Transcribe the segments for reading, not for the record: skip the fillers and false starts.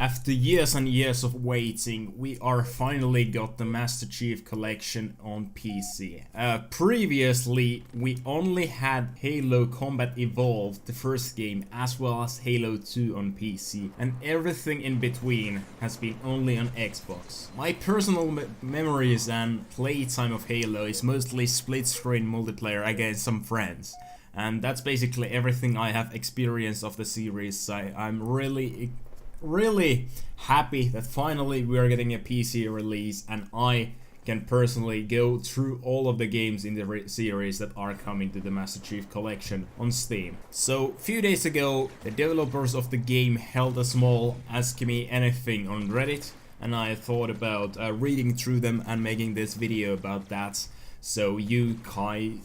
After years and years of waiting, we are finally got the Master Chief Collection on PC. Previously, we only had Halo Combat Evolved, the first game, as well as Halo 2 on PC, and everything in between has been only on Xbox. My personal memories and playtime of Halo is mostly split-screen multiplayer against some friends. And that's basically everything I have experienced of the series. I'm really happy that finally we are getting a PC release and I can personally go through all of the games in the series that are coming to the Master Chief Collection on Steam. So, a few days ago, the developers of the game held a small Ask Me Anything on Reddit, and I thought about reading through them and making this video about that, so you kind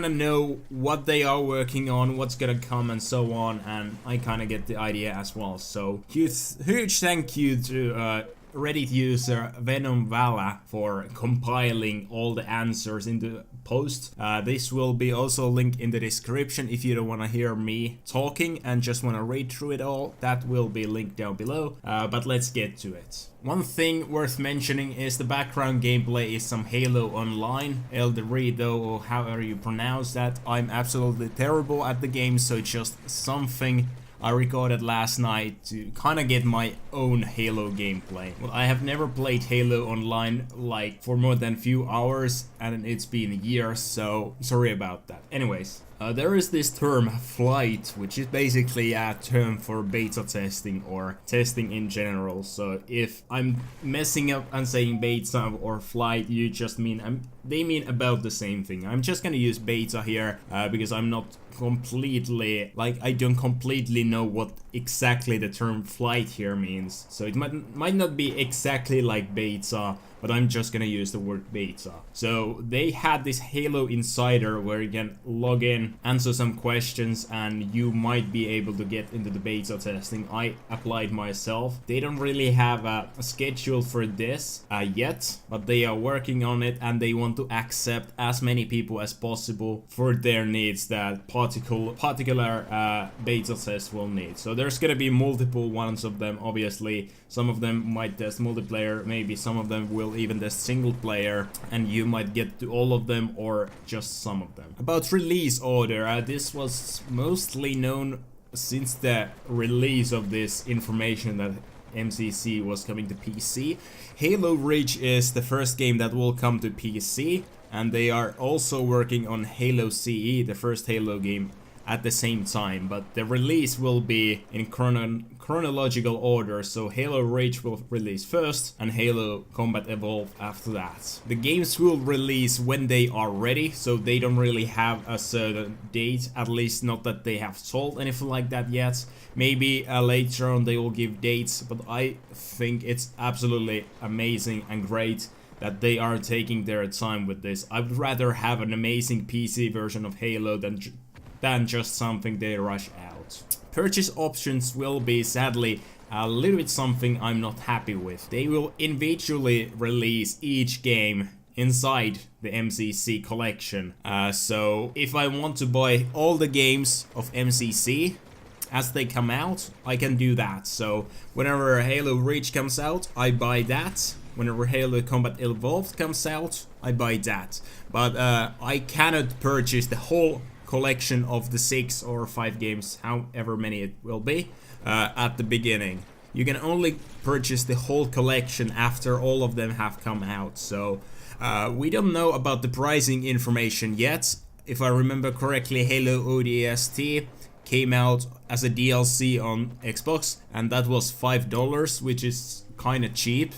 of know what they are working on, what's gonna come and so on, and I kind of get the idea as well. So huge thank you to Reddit user Venom Vala for compiling all the answers in the post. This will be also linked in the description if you don't want to hear me talking and just want to read through it all. That will be linked down below, but let's get to it. One thing worth mentioning is the background gameplay is some Halo Online, El Dorado, or however you pronounce that. I'm absolutely terrible at the game, so it's just something I recorded last night to kind of get my own Halo gameplay. Well, I have never played Halo Online like for more than a few hours, and it's been years, so sorry about that. Anyways, there is this term flight, which is basically a term for beta testing or testing in general. So if I'm messing up and saying beta or flight, you just mean they mean about the same thing. I'm just gonna use beta here because I'm not completely, I don't completely know what exactly the term flight here means. So it might not be exactly like beta, but I'm just gonna use the word beta. So they had this Halo Insider where you can log in, answer some questions, and you might be able to get into the beta testing. I applied myself. They don't really have a schedule for this yet, but they are working on it and they want to accept as many people as possible for their needs that particular beta test will need. So there's gonna be multiple ones of them, obviously. Some of them might test multiplayer, maybe some of them will even test single player, and you might get to all of them or just some of them. About release order, this was mostly known since the release of this information that MCC was coming to PC. Halo Reach is the first game that will come to PC, and they are also working on Halo CE, the first Halo game, at the same time, but the release will be in chronological order, so Halo Reach will release first and Halo Combat Evolved after that. The games will release when they are ready, so they don't really have a certain date, at least not that they have told anything like that yet. Maybe later on they will give dates, but I think it's absolutely amazing and great that they are taking their time with this. I would rather have an amazing PC version of Halo than just something they rush out. Purchase options will be, sadly, a little bit something I'm not happy with. They will individually release each game inside the MCC collection. So if I want to buy all the games of MCC as they come out, I can do that. So whenever Halo Reach comes out, I buy that. Whenever Halo Combat Evolved comes out, I buy that. But I cannot purchase the whole collection of the 6 or 5 games, however many it will be, at the beginning. You can only purchase the whole collection after all of them have come out. So we don't know about the pricing information yet. If I remember correctly, Halo ODST came out as a DLC on Xbox, and that was $5, which is kind of cheap.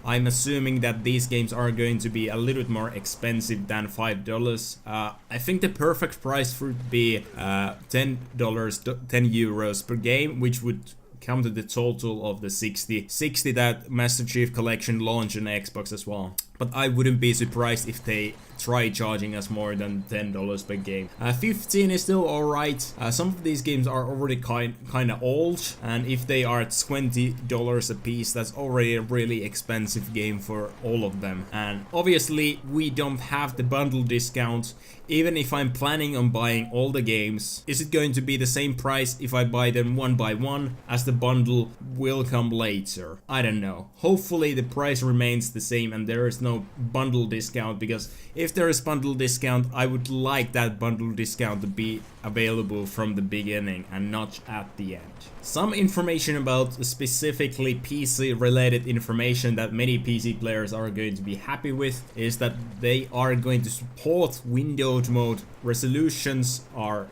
I'm assuming that these games are going to be a little bit more expensive than $5. I think the perfect price would be $10, 10 euros per game, which would come to the total of the 60 that Master Chief Collection launched on Xbox as well. but I wouldn't be surprised if they try charging us more than $10 per game. 15 is still alright. Some of these games are already kinda old, and if they are $20 a piece, that's already a really expensive game for all of them. And obviously we don't have the bundle discount. Even if I'm planning on buying all the games, is it going to be the same price if I buy them one by one, as the bundle will come later? I don't know. Hopefully the price remains the same and there is no bundle discount, because if there is bundle discount, I would like that bundle discount to be available from the beginning and not at the end. Some information about specifically PC related information that many PC players are going to be happy with is that they are going to support windowed mode. Resolutions are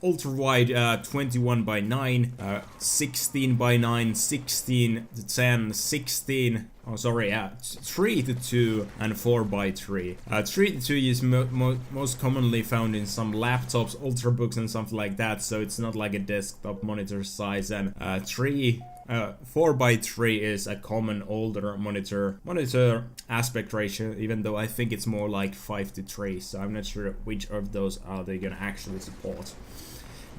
ultra wide, 21 by 9, 16 by 9, 16 to 10, 16. Oh, sorry, 3 to 2 and 4 by 3. 3 to 2 is most commonly found in some laptops, ultrabooks and something like that, so it's not like a desktop monitor size. And 4 by 3 is a common older monitor aspect ratio, even though I think it's more like 5 to 3, so I'm not sure which of those are they gonna actually support.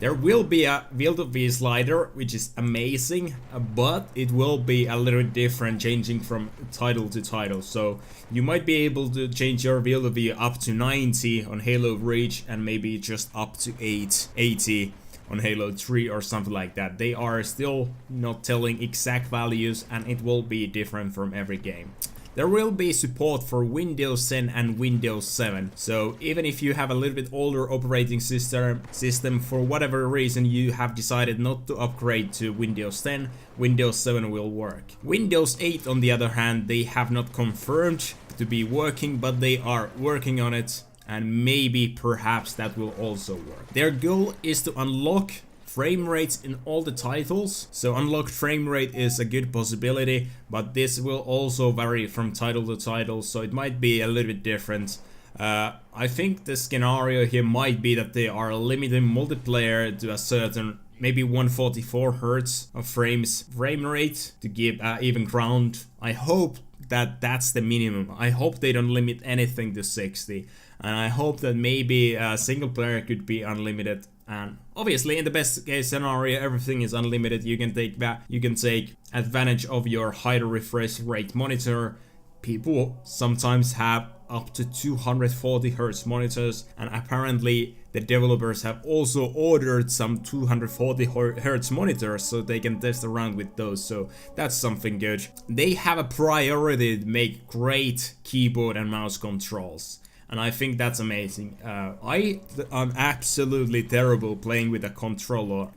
There will be a field-of-view slider, which is amazing, but it will be a little different, changing from title to title. So you might be able to change your field of view up to 90 on Halo Reach and maybe just up to 80 on Halo 3 or something like that. They are still not telling exact values, and it will be different from every game. There will be support for Windows 10 and Windows 7, so even if you have a little bit older operating system for whatever reason you have decided not to upgrade to Windows 10, Windows 7 will work. Windows 8 on the other hand, they have not confirmed to be working, but they are working on it, and maybe perhaps that will also work. Their goal is to unlock frame rates in all the titles, so unlocked frame rate is a good possibility, but this will also vary from title to title, so it might be a little bit different. I think the scenario here might be that they are limiting multiplayer to a certain, maybe 144 Hz of frame rate to give even ground. I hope that that's the minimum. I hope they don't limit anything to 60, and I hope that maybe single player could be unlimited. And obviously, in the best case scenario, everything is unlimited. You can take advantage of your higher refresh rate monitor. People sometimes have up to 240 Hz monitors, and apparently the developers have also ordered some 240 Hz monitors so they can test around with those, so that's something good. They have a priority to make great keyboard and mouse controls, and I think that's amazing. I'm absolutely terrible playing with a controller,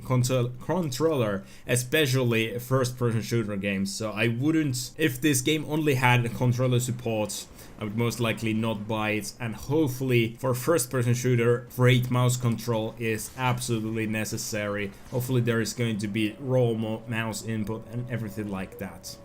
especially first-person shooter games. So I wouldn't, if this game only had controller support, I would most likely not buy it. And hopefully for first-person shooter, great mouse control is absolutely necessary. Hopefully there is going to be raw mouse input and everything like that.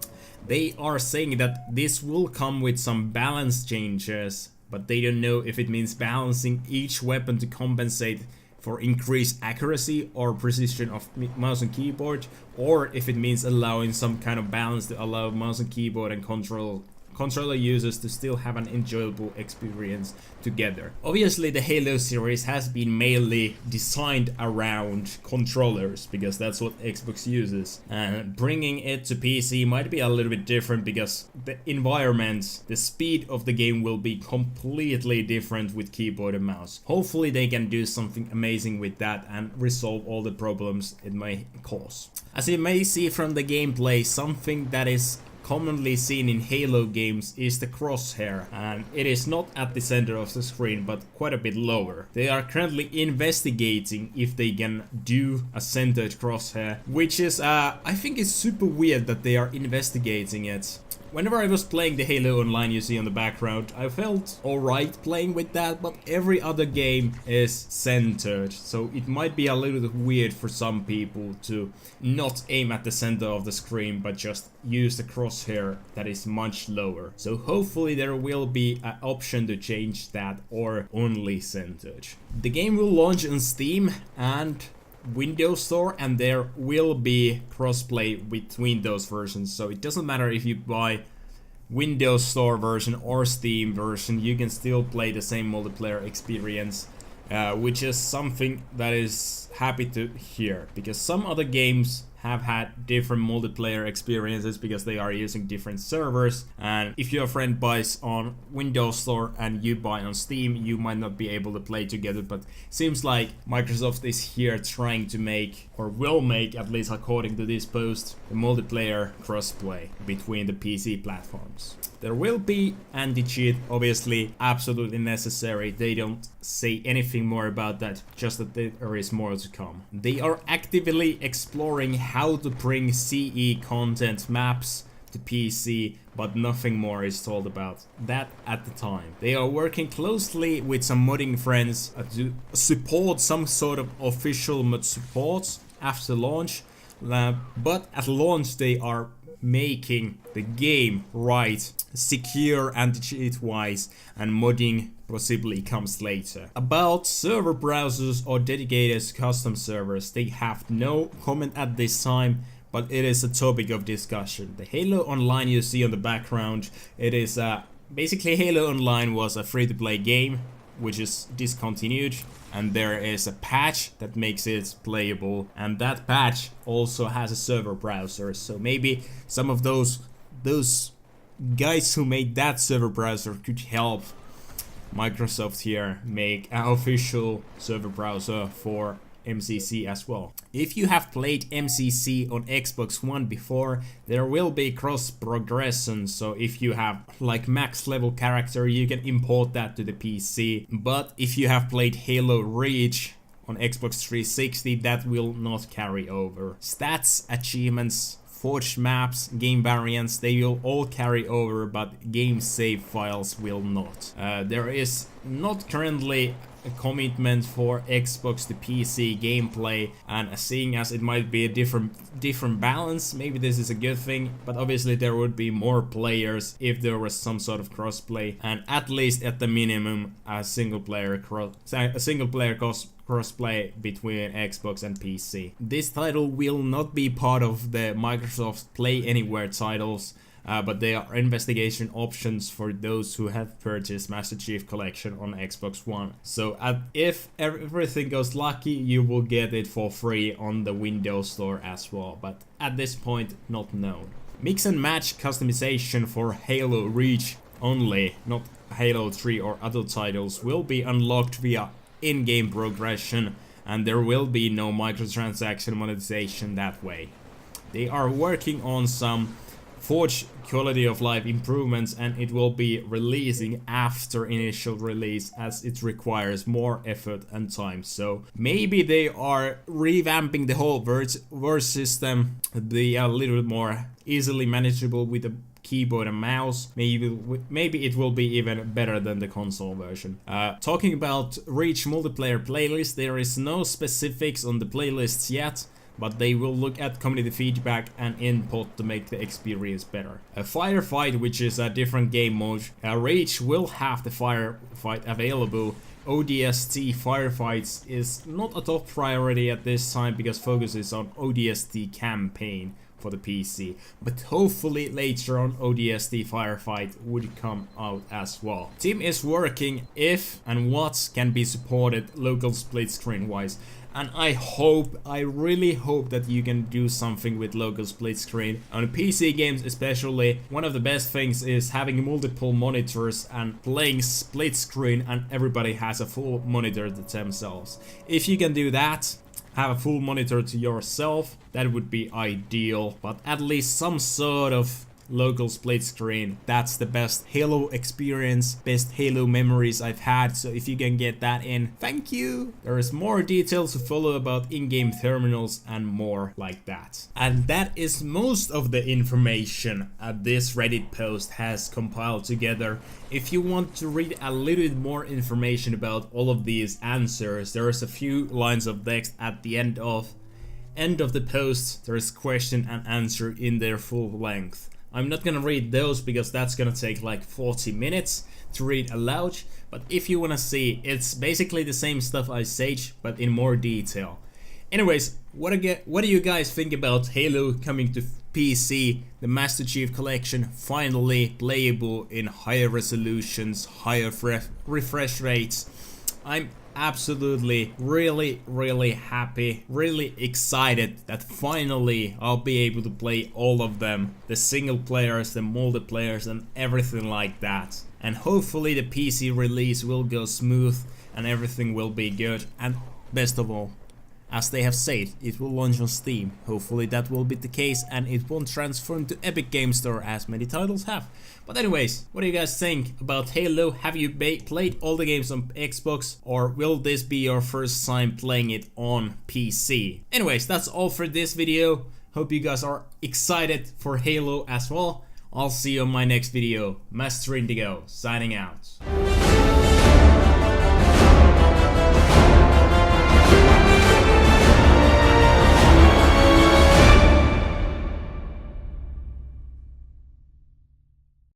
They are saying that this will come with some balance changes, but they don't know if it means balancing each weapon to compensate for increased accuracy or precision of mouse and keyboard, or if it means allowing some kind of balance to allow mouse and keyboard and controller users to still have an enjoyable experience together. Obviously the Halo series has been mainly designed around controllers, because that's what Xbox uses, and bringing it to PC might be a little bit different because the environment, the speed of the game will be completely different with keyboard and mouse. Hopefully they can do something amazing with that and resolve all the problems it may cause. As you may see from the gameplay, something that is commonly seen in Halo games is the crosshair, and it is not at the center of the screen but quite a bit lower. They are currently investigating if they can do a centered crosshair, which is I think it's super weird that they are investigating it. Whenever I was playing the Halo Online you see on the background, I felt alright playing with that, but every other game is centered, so it might be a little bit weird for some people to not aim at the center of the screen but just use the crosshair that is much lower. So hopefully there will be an option to change that, or only centered. The game will launch on Steam and Windows Store, and there will be crossplay between those versions, so it doesn't matter if you buy Windows Store version or Steam version, you can still play the same multiplayer experience, which is something that is happy to hear, because some other games have had different multiplayer experiences because they are using different servers, and if your friend buys on Windows Store and you buy on Steam, you might not be able to play together. But seems like Microsoft is here trying to make, or will make, at least according to this post, the multiplayer crossplay between the PC platforms. There will be anti-cheat, obviously, absolutely necessary. They don't say anything more about that, just that there is more to come. They are actively exploring how to bring CE content maps to PC, but nothing more is told about that at the time. They are working closely with some modding friends to support some sort of official mod support after launch, but at launch they are making the game right, secure anti-cheat wise, and modding possibly comes later. About server browsers or dedicated custom servers, they have no comment at this time, but it is a topic of discussion. The Halo Online you see on the background, it is basically Halo Online was a free-to-play game which is discontinued, and there is a patch that makes it playable, and that patch also has a server browser. So maybe some of those guys who made that server browser could help Microsoft here make an official server browser for MCC as well. If you have played MCC on Xbox One before, there will be cross progression, so if you have like max level character, you can import that to the PC. But if you have played Halo Reach on Xbox 360, that will not carry over. Stats, achievements, forged maps, game variants, they will all carry over, but game save files will not. There is not currently a commitment for Xbox to PC gameplay, and seeing as it might be a different balance, maybe this is a good thing, but obviously there would be more players if there was some sort of crossplay, and at least at the minimum a single player crossplay between Xbox and PC. This title will not be part of the Microsoft Play Anywhere titles, but they are investigation options for those who have purchased Master Chief Collection on Xbox One. So if everything goes lucky, you will get it for free on the Windows Store as well, but at this point not known. Mix and match customization for Halo Reach only, not Halo 3 or other titles, will be unlocked via in-game progression, and there will be no microtransaction monetization that way. They are working on some forged quality of life improvements, and it will be releasing after initial release as it requires more effort and time. So maybe they are revamping the whole verse system to be a little bit more easily manageable with a keyboard and mouse. Maybe it will be even better than the console version. Talking about Reach multiplayer playlist, there is no specifics on the playlists yet, but they will look at community feedback and input to make the experience better. A firefight, which is a different game mode. Reach will have the firefight available. ODST firefights is not a top priority at this time because focus is on ODST campaign for the PC, but hopefully later on ODST firefight would come out as well. Team is working if and what can be supported local split screen wise, and I really hope that you can do something with local split screen. On PC games especially, one of the best things is having multiple monitors and playing split screen and everybody has a full monitor to themselves. If you can do that, have a full monitor to yourself, that would be ideal, but at least some sort of local split screen, that's the best Halo experience, best Halo memories I've had, so if you can get that in, thank you. There is more details to follow about in-game terminals and more like that. And that is most of the information this Reddit post has compiled together. If you want to read a little bit more information about all of these answers, there is a few lines of text at the end of the post. There is question and answer in their full length. I'm not gonna read those because that's gonna take like 40 minutes to read aloud, but if you wanna see, it's basically the same stuff I said, but in more detail. Anyways, what do you guys think about Halo coming to PC, the Master Chief Collection finally playable in higher resolutions, higher refresh rates. I'm absolutely really happy, really excited that finally I'll be able to play all of them, the single players, the multiplayers and everything like that. And hopefully the PC release will go smooth and everything will be good, and best of all, as they have said, it will launch on Steam. Hopefully that will be the case and it won't transform to Epic Game Store as many titles have. But anyways, what do you guys think about Halo? Have you played all the games on Xbox, or will this be your first time playing it on PC? Anyways, that's all for this video. Hope you guys are excited for Halo as well. I'll see you on my next video. Master Indigo signing out.